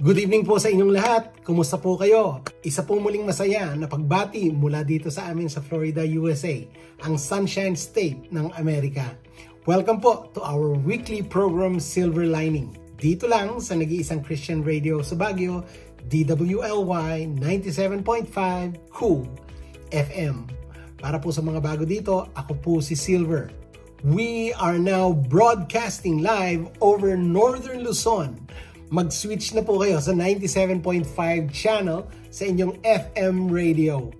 Good evening po sa inyong lahat. Kumusta po kayo? Isa pong muling masaya na pagbati mula dito sa amin sa Florida, USA, ang Sunshine State ng Amerika. Welcome po to our weekly program Silver Lining. Dito lang sa nag-iisang Christian radio sa Baguio, DWLY 97.5 Cool FM. Para po sa mga bago dito, ako po si Silver. We are now broadcasting live over Northern Luzon. Mag-switch na po kayo sa 97.5 channel sa inyong FM radio.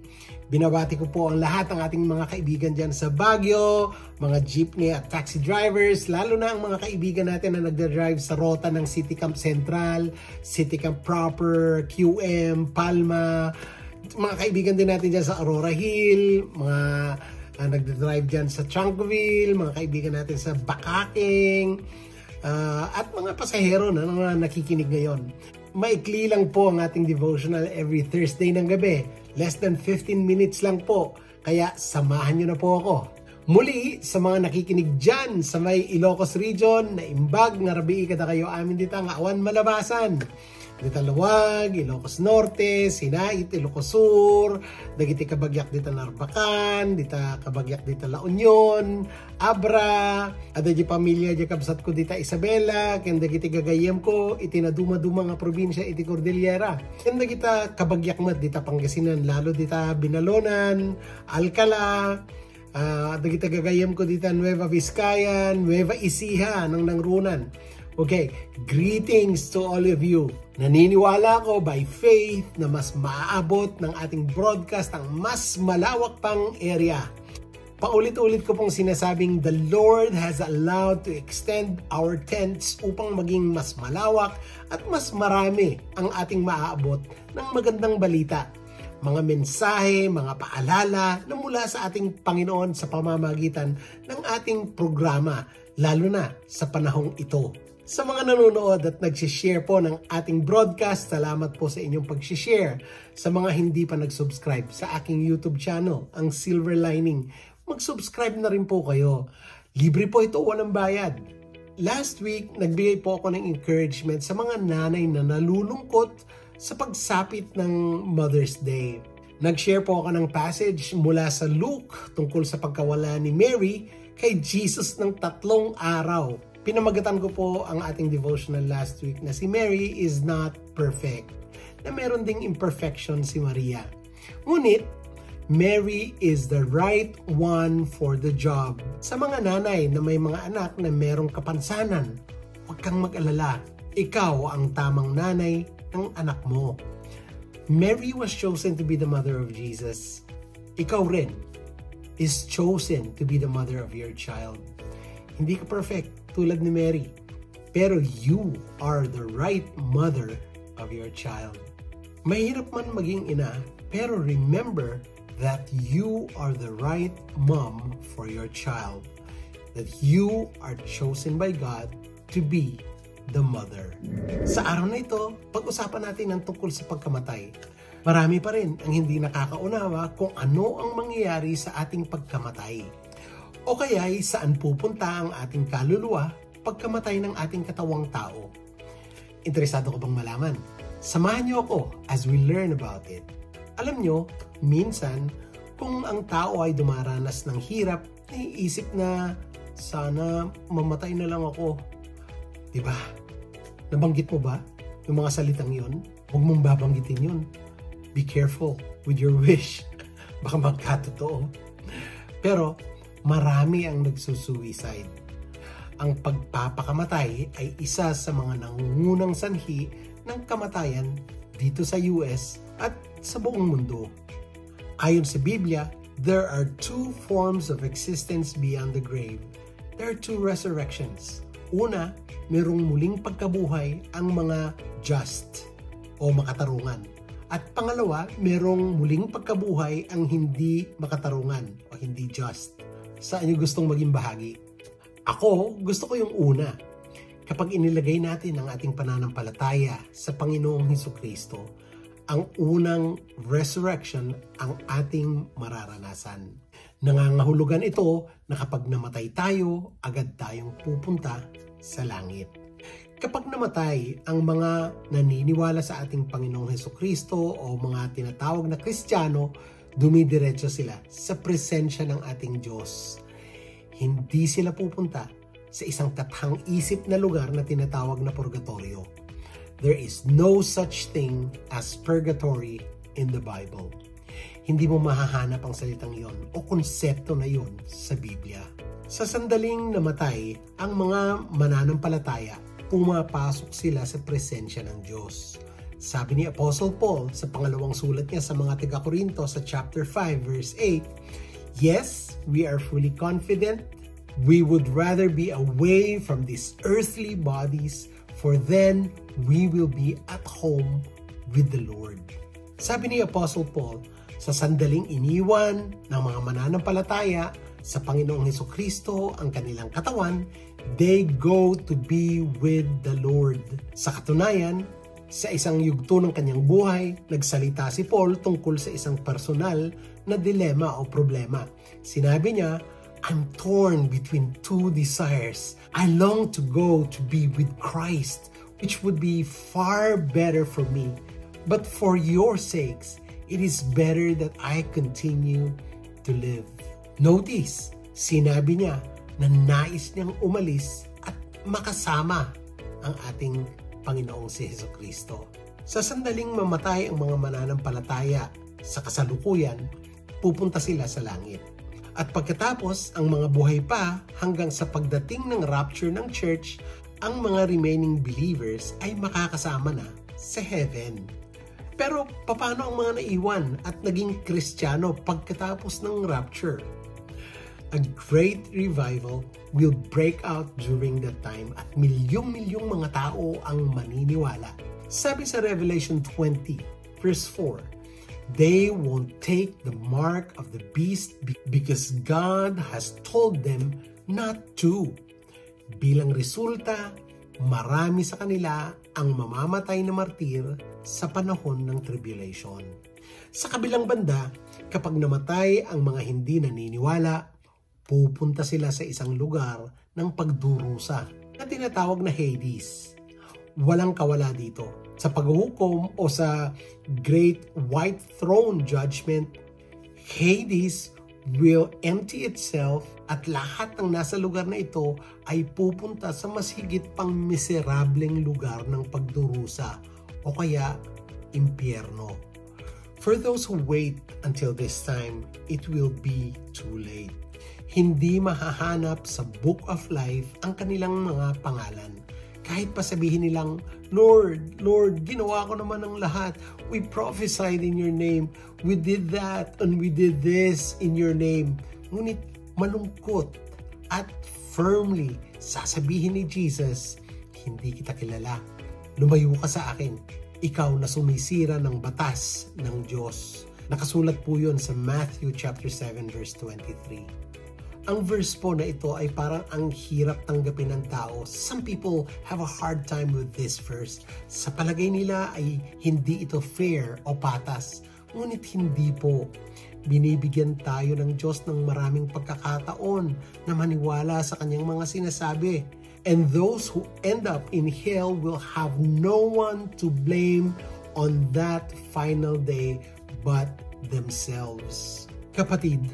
Binabati ko po ang lahat ng ating mga kaibigan dyan sa Baguio, mga jeepney at taxi drivers, lalo na ang mga kaibigan natin na nagda-drive sa rota ng City Camp Central, City Camp Proper, QM, Palma, mga kaibigan din natin dyan sa Aurora Hill, mga nagda-drive dyan sa Trunkville, mga kaibigan natin sa Bakaking, at mga pasahero na nakikinig ngayon. Maikli lang po ang ating devotional every Thursday ng gabi. Less than 15 minutes lang po. Kaya samahan nyo na po ako. Muli, sa mga nakikinig dyan sa may Ilocos region, na imbag, nga rabi kada kayo amin dito ang awan malabasan. Dita Luwag, Ilocos Norte, Sinait, Ilocos Sur, dagiti kabagyak dita Narbacan, dita kabagyak dita La Union, Abra, ada di pamilya di kabsat ko dita Isabela, ken dagiti gagayem ko iti naduma-duma nga probinsya iti Cordillera. Ken dagita kabagyak met dita Pangasinan, lalo dita Binalonan, Alcala, dagiti gagayem ko dita Nueva Vizcaya, Nueva Ecija ng Nangrunan. Okay, greetings to all of you. Naniniwala ko by faith na mas maaabot ng ating broadcast ang mas malawak pang area. Paulit-ulit ko pong sinasabing the Lord has allowed to extend our tents upang maging mas malawak at mas marami ang ating maaabot ng magandang balita. Mga mensahe, mga paalala na mula sa ating Panginoon sa pamamagitan ng ating programa, lalo na sa panahong ito. Sa mga nanonood at nagsishare po ng ating broadcast, salamat po sa inyong pag-share. Sa mga hindi pa nag-subscribe sa aking YouTube channel, ang Silver Lining, mag-subscribe na rin po kayo. Libre po ito, walang bayad. Last week, nagbigay po ako ng encouragement sa mga nanay na nalulungkot sa pagsapit ng Mother's Day. Nag-share po ako ng passage mula sa Luke tungkol sa pagkawala ni Mary kay Jesus ng 3 araw. Pinamagatan ko po ang ating devotional last week na si Mary is not perfect, na meron ding imperfection si Maria. Ngunit, Mary is the right one for the job. Sa mga nanay na may mga anak na merong kapansanan, huwag kang mag-alala. Ikaw ang tamang nanay ng anak mo. Mary was chosen to be the mother of Jesus. Ikaw rin is chosen to be the mother of your child. Hindi ka perfect tulad ni Mary, pero you are the right mother of your child. Mahirap man maging ina, pero remember that you are the right mom for your child. That you are chosen by God to be the mother. Sa araw na ito, pag-usapan natin ang tungkol sa pagkamatay. Marami pa rin ang hindi nakakaunawa kung ano ang mangyayari sa ating pagkamatay. O kaya'y saan pupunta ang ating kaluluwa pagkamatay ng ating katawang tao. Interesado ko bang malaman? Samahan niyo ako as we learn about it. Alam niyo, minsan, kung ang tao ay dumaranas ng hirap, naiisip na sana mamatay na lang ako. Diba? Nabanggit mo ba yung mga salitang yun? Huwag mong babanggitin yun. Be careful with your wish. Baka magkatotoo. Pero, marami ang nagsusuicide. Ang pagpapakamatay ay isa sa mga nangungunang sanhi ng kamatayan dito sa US at sa buong mundo. Ayon sa Biblia, there are 2 forms of existence beyond the grave. There are 2 resurrections. Una, mayroong muling pagkabuhay ang mga just o makatarungan. At pangalawa, mayroong muling pagkabuhay ang hindi makatarungan o hindi just. Saan niyo gustong maging bahagi? Ako, gusto ko yung una. Kapag inilagay natin ang ating pananampalataya sa Panginoong Hesukristo, ang unang resurrection ang ating mararanasan. Nangangahulugan ito na kapag namatay tayo, agad tayong pupunta sa langit. Kapag namatay ang mga naniniwala sa ating Panginoong Hesukristo o mga tinatawag na Kristiyano, dumidiretso sila sa presensya ng ating Diyos. Hindi sila pupunta sa isang kathang-isip na lugar na tinatawag na purgatorio. There is no such thing as purgatory in the Bible. Hindi mo mahahanap ang salitang yon o konsepto na yon sa Biblia. Sa sandaling namatay, ang mga mananampalataya, pumapasok sila sa presensya ng Diyos. Sabi ni Apostle Paul sa pangalawang sulat niya sa mga taga-Korinto sa chapter 5 verse 8, "Yes, we are fully confident. We would rather be away from these earthly bodies, for then we will be at home with the Lord." Sabi ni Apostle Paul, sa sandaling iniwan ng mga mananampalataya sa Panginoong Hesukristo ang kanilang katawan, they go to be with the Lord. Sa katunayan, sa isang yugto ng kanyang buhay, nagsalita si Paul tungkol sa isang personal na dilema o problema. Sinabi niya, "I'm torn between two desires. I long to go to be with Christ, which would be far better for me. But for your sakes, it is better that I continue to live." Notice, sinabi niya na nais niyang umalis at makasama ang ating Panginoong si Hesukristo. Sa sandaling mamatay ang mga mananampalataya sa kasalukuyan, pupunta sila sa langit. At pagkatapos, ang mga buhay pa hanggang sa pagdating ng rapture ng church, ang mga remaining believers ay makakasama na sa heaven. Pero paano ang mga naiwan at naging Kristiyano pagkatapos ng rapture? A great revival will break out during that time at milyong-milyong mga tao ang maniniwala. Sabi sa Revelation 20 verse 4, "They won't take the mark of the beast because God has told them not to." Bilang resulta, marami sa kanila ang mamamatay na martir sa panahon ng tribulation. Sa kabilang banda, kapag namatay ang mga hindi naniniwala, pupunta sila sa isang lugar ng pagdurusa na tinatawag na Hades. Walang kawala dito. Sa paghuhukom o sa Great White Throne Judgment, Hades will empty itself at lahat ng nasa lugar na ito ay pupunta sa mas higit pang miserableng lugar ng pagdurusa o kaya impyerno. For those who wait until this time, it will be too late. Hindi mahahanap sa Book of Life ang kanilang mga pangalan. Kahit pa sabihin nilang, "Lord, Lord, ginawa ko naman ang lahat. We prophesied in your name. We did that and we did this in your name." Ngunit malungkot at firmly sasabihin ni Jesus, "Hindi kita kilala. Lumayo ka sa akin. Ikaw na sumisira ng batas ng Diyos." Nakasulat po yun sa Matthew chapter 7 verse 23. Ang verse po na ito ay parang ang hirap tanggapin ng tao. Some people have a hard time with this verse. Sa palagay nila ay hindi ito fair o patas. Ngunit hindi po. Binibigyan tayo ng Diyos ng maraming pagkakataon na maniwala sa kanyang mga sinasabi. And those who end up in hell will have no one to blame on that final day but themselves. Kapatid,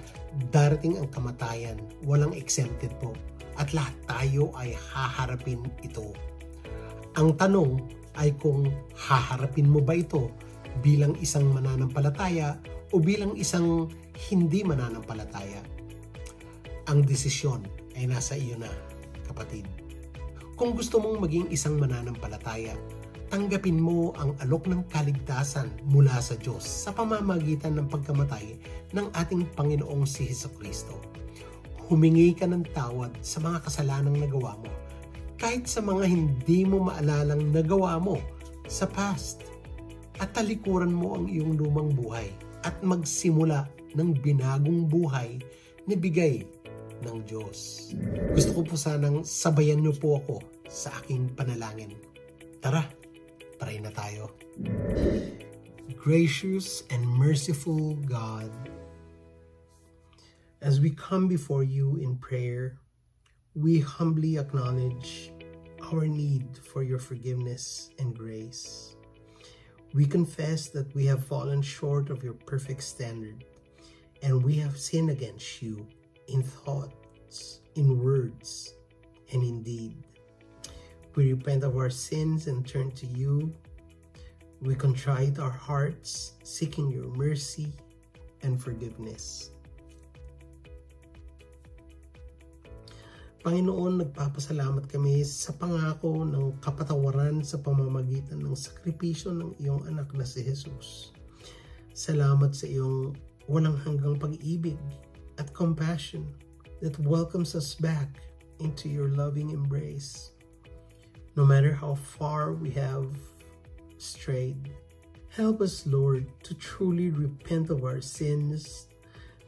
darating ang kamatayan, walang exempted po, at lahat tayo ay haharapin ito. Ang tanong ay kung haharapin mo ba ito bilang isang mananampalataya o bilang isang hindi mananampalataya. Ang desisyon ay nasa iyo na, kapatid. Kung gusto mong maging isang mananampalataya, tanggapin mo ang alok ng kaligtasan mula sa Diyos sa pamamagitan ng pagkamatay ng ating Panginoong si Hesukristo. Humingi ka ng tawad sa mga kasalanang nagawa mo, kahit sa mga hindi mo maalalang nagawa mo sa past. At talikuran mo ang iyong lumang buhay at magsimula ng binagong buhay na bigay ng Diyos. Gusto ko po sanang sabayan niyo po ako sa aking panalangin. Tara! Pray na tayo. Gracious and merciful God, as we come before you in prayer, we humbly acknowledge our need for your forgiveness and grace. We confess that we have fallen short of your perfect standard, and we have sinned against you in thoughts, in words, and in deed. We repent of our sins and turn to you. We contrite our hearts, seeking your mercy and forgiveness. Panginoon, nagpapasalamat kami sa pangako ng kapatawaran sa pamamagitan ng sakripisyo ng iyong anak na si Jesus. Salamat sa iyong walang hanggang pag-ibig at compassion that welcomes us back into your loving embrace. No matter how far we have strayed, help us, Lord, to truly repent of our sins,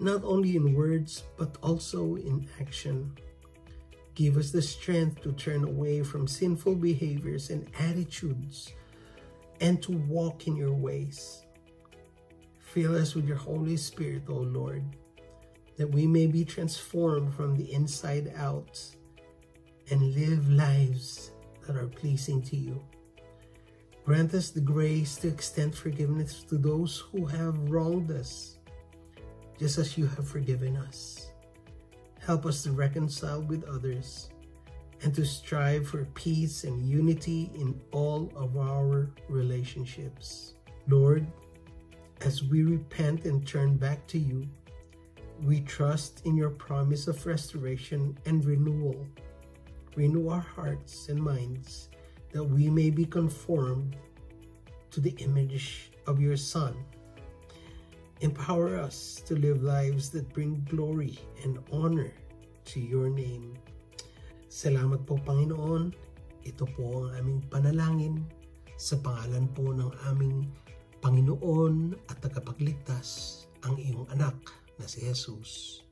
not only in words but also in action. Give us the strength to turn away from sinful behaviors and attitudes and to walk in your ways. Fill us with your Holy Spirit, O Lord, that we may be transformed from the inside out and live lives that are pleasing to you. Grant us the grace to extend forgiveness to those who have wronged us, just as you have forgiven us. Help us to reconcile with others and to strive for peace and unity in all of our relationships. Lord, as we repent and turn back to you, we trust in your promise of restoration and renewal. Renew our hearts and minds that we may be conformed to the image of your Son. Empower us to live lives that bring glory and honor to your name. Salamat po, Panginoon. Ito po ang aming panalangin sa pangalan po ng aming Panginoon at tagapagligtas, ang iyong anak na si Jesus.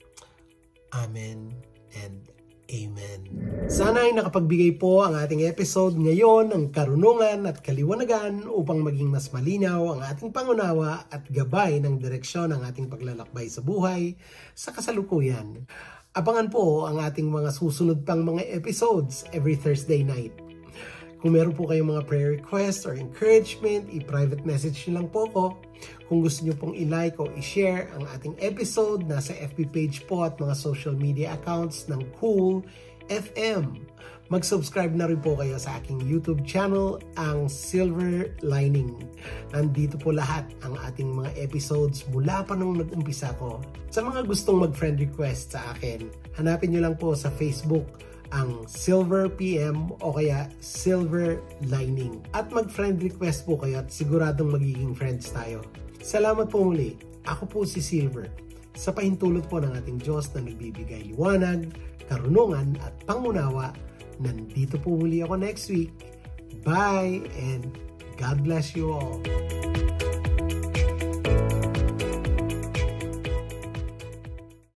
Amen and Amen. Sana ay nakapagbigay po ang ating episode ngayon ng karunungan at kaliwanagan upang maging mas malinaw ang ating pangunawa at gabay ng direksyon ng ating paglalakbay sa buhay sa kasalukuyan. Abangan po ang ating mga susunod pang mga episodes every Thursday night. Kung meron po kayong mga prayer requests or encouragement, i-private message nyo lang po ko. Kung gusto nyo pong i-like o i-share ang ating episode, nasa FB page po at mga social media accounts ng Cool FM. Mag-subscribe na rin po kayo sa aking YouTube channel, ang Silver Lining. Nandito po lahat ang ating mga episodes mula pa nung nag-umpisa ko. Sa mga gustong mag-friend request sa akin, hanapin nyo lang po sa Facebook ang Silver PM o kaya Silver Lining. At mag-friend request po kayo at siguradong magiging friends tayo. Salamat po muli. Ako po si Silver. Sa pahintulot po ng ating Diyos na nagbibigay liwanag, karunungan at pangunawa, nandito po muli ako next week. Bye and God bless you all.